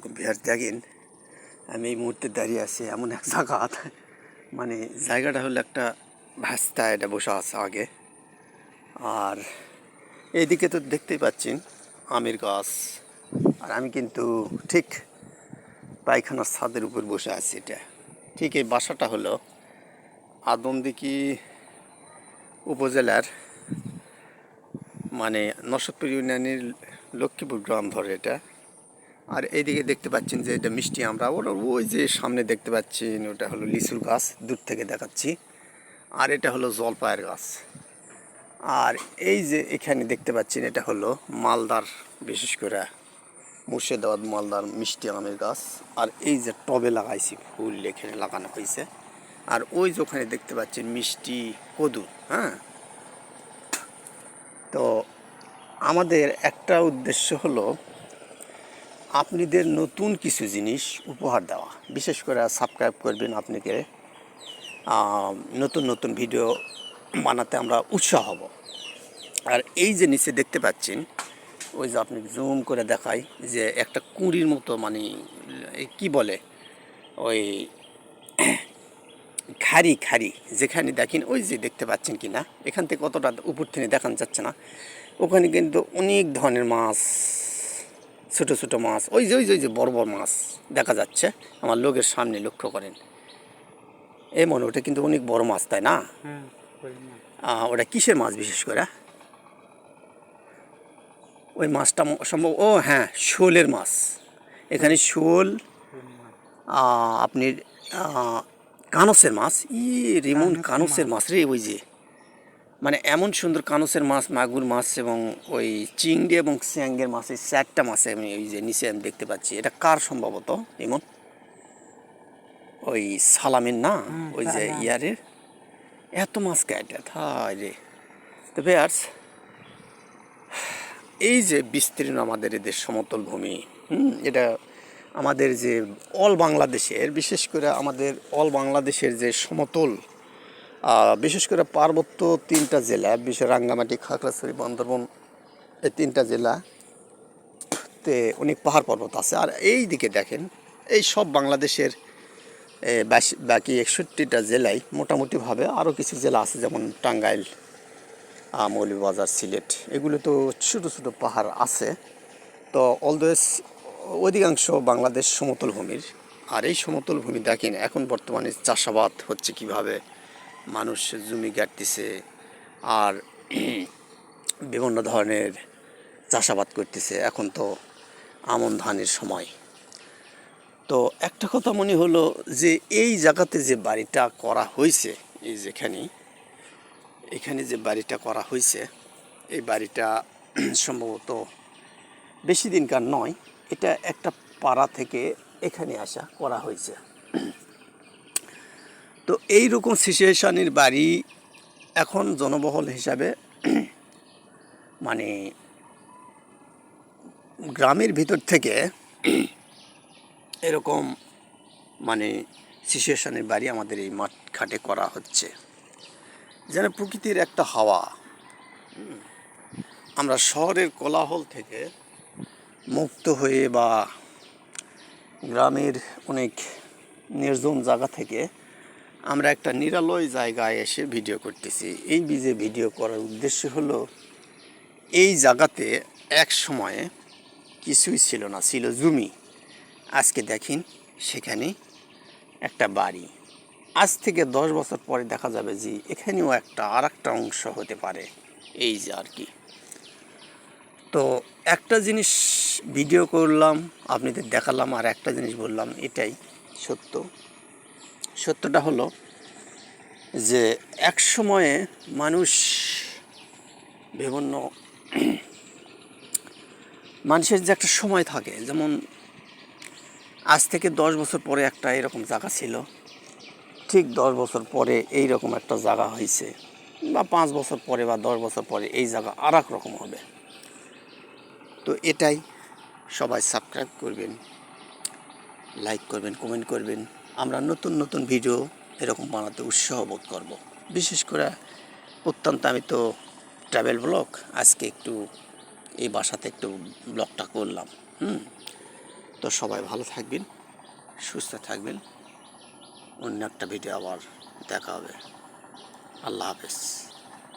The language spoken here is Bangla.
আলাইকুম ভিউয়ার্স। দেখেন আমি এই মুহূর্তে দাঁড়িয়ে আছি এমন এক জায়গা, মানে জায়গাটা হলো একটা ভাস্তা, এটা বসে আছে আগে। আর এইদিকে তো দেখতেই পাচ্ছেন আমের গাছ, আর আমি কিন্তু ঠিক পায়খানার ছাদের উপর বসে আছি। এটা ঠিক এই বাসাটা হলো আদমদিঘি উপজেলার মানে নরসদপুর ইউনিয়নের লক্ষ্মীপুর গ্রাম ধরে এটা। আর এইদিকে দেখতে পাচ্ছেন যে এটা মিষ্টি আমরা ওই যে সামনে দেখতে পাচ্ছেন ওটা হলো লিচুর গাছ, দূর থেকে দেখাচ্ছি। আর এটা হলো জলপাইয়ের গাছ। আর এই যে এখানে দেখতে পাচ্ছেন এটা হলো মালদার, বিশেষ করে মুর্শিদাবাদ মালদার মিষ্টি আমের গাছ। আর এই যে টবে লাগাইছি ফুল এখানে লাগানো হয়েছে। আর ওই যে ওখানে দেখতে পাচ্ছেন মিষ্টি কদু। হ্যাঁ, তো আমাদের একটা উদ্দেশ্য হলো আপনাদের নতুন কিছু জিনিস উপহার দেওয়া। বিশেষ করে সাবস্ক্রাইব করবেন, আপনাকে নতুন নতুন ভিডিও বানাতে আমরা উৎসাহ হব। আর এই যে নিচে দেখতে পাচ্ছেন ওই যে আপনি জুম করে দেখাই যে একটা কুঁড়ির মতো, মানে কি বলে ওই খাড়ি খাড়ি, যেখানে দেখেন ওই যে দেখতে পাচ্ছেন কি না, এখান থেকে কতটা উপর থেকে দেখানো যাচ্ছে না, ওখানে কিন্তু অনেক ধরনের মাছ, ছোট ছোট মাছ, ওই যে ওই যে বড় বড় মাছ দেখা যাচ্ছে আমার লোকের সামনে। লক্ষ্য করেন এই মনে, ওটা কিন্তু অনেক বড় মাছ, তাই না? ওটা কিসের মাছ বিশেষ করে? ওই মাছটা সম্ভব, ও হ্যাঁ, শোলের মাছ। এখানে শোল, আপনি কানসের মাছ, রিমন কানসের মাছ রে, ওই যে মানে এমন সুন্দর কানসের মাছ, মাগুর মাছ এবং ওই চিংড়ি এবং স্যাঙ্গের মাছ, এই 4টা মাছ আমি ওই যে নিচে আমি দেখতে পাচ্ছি। এটা কার সম্ভবত এমন ওই সালামের না, ওই যে ইয়ারের এত মাছ কাটে থাই রে। তো ভিউয়ার্স, এই যে বিস্তীর্ণ আমাদের এদের সমতল ভূমি, এটা আমাদের যে অল বাংলাদেশের, বিশেষ করে আমাদের অল বাংলাদেশের যে সমতল, বিশেষ করে পার্বত্য 3টা জেলা, বিশেষ রাঙ্গামাটি, খাগড়াছড়ি, বান্দরবন, এই 3টা জেলাতে অনেক পাহাড় পর্বত আছে। আর এই দিকে দেখেন এই সব বাংলাদেশের বাকি 61টা জেলায় মোটামুটিভাবে আরও কিছু জেলা আছে, যেমন টাঙ্গাইল, মৌলভীবাজার, সিলেট, এগুলো তো ছোটো ছোটো পাহাড় আছে। তো অলওয়েজ অধিকাংশ বাংলাদেশ সমতল ভূমির। আর এই সমতল ভূমি দেখেন এখন বর্তমানে চাষাবাদ হচ্ছে কিভাবে, মানুষ জমি কাটতেছে আর বিভিন্ন ধরনের চাষাবাদ করতেছে। এখন তো আমন ধানের সময়। তো একটা কথা মনে হলো যে এই জায়গাতে যে বাড়িটা করা হয়েছে, এই যেখানে এখানে যে বাড়িটা করা হয়েছে, এই বাড়িটা সম্ভবত বেশি দিনকার নয়। এটা একটা পাড়া থেকে এখানে আসা করা হয়েছে। তো এই রকম সিচুয়েশনের বাড়ি এখন জনবহুল হিসাবে মানে গ্রামের ভিতর থেকে এরকম মানে সিচুয়েশনের বাড়ি আমাদের এই মাঠঘাটে করা হচ্ছে, যেন প্রকৃতির একটা হাওয়া। আমরা শহরের কোলাহল থেকে মুক্ত হয়ে বা গ্রামের অনেক নির্জন জায়গা থেকে আমরা একটা নিরালয় জায়গায় এসে ভিডিও করতেছি। এই যে ভিডিও করার উদ্দেশ্য হলো, এই জায়গাতে এক সময়ে কিছুই ছিল না, ছিল জমি। আজকে দেখেন সেখানে একটা বাড়ি। আজ থেকে 10 বছর পরে দেখা যাবে যে এখানেও আর একটা অংশ হতে পারে, এই যে আর কি। তো একটা জিনিস ভিডিও করলাম, আপনাদের দেখালাম, আর একটা জিনিস বললাম, এটাই সত্য। সত্যটা হলো যে এক সময়ে মানুষ বিভিন্ন মানুষের যে একটা সময় থাকে, যেমন আজ থেকে 10 বছর পরে একটা এরকম জায়গা ছিল, ঠিক 10 বছর পরে এই রকম একটা জায়গা হয়েছে, বা 5 বছর পরে বা 10 বছর পরে এই জায়গা আর এক রকম হবে। তো এটাই, সবাই সাবস্ক্রাইব করবেন, লাইক করবেন, কমেন্ট করবেন। আমরা নতুন নতুন ভিডিও এরকম বানাতে উৎসাহ বোধ করব। বিশেষ করে প্রত্যন্ত আমি তো ট্রাভেল ব্লগ, আজকে একটু এই বাসাতে একটু ব্লগটা করলাম। তো সবাই ভালো থাকবেন, সুস্থ থাকবেন। অন্য একটা ভিডিও আবার দেখা হবে। আল্লাহ হাফেজ।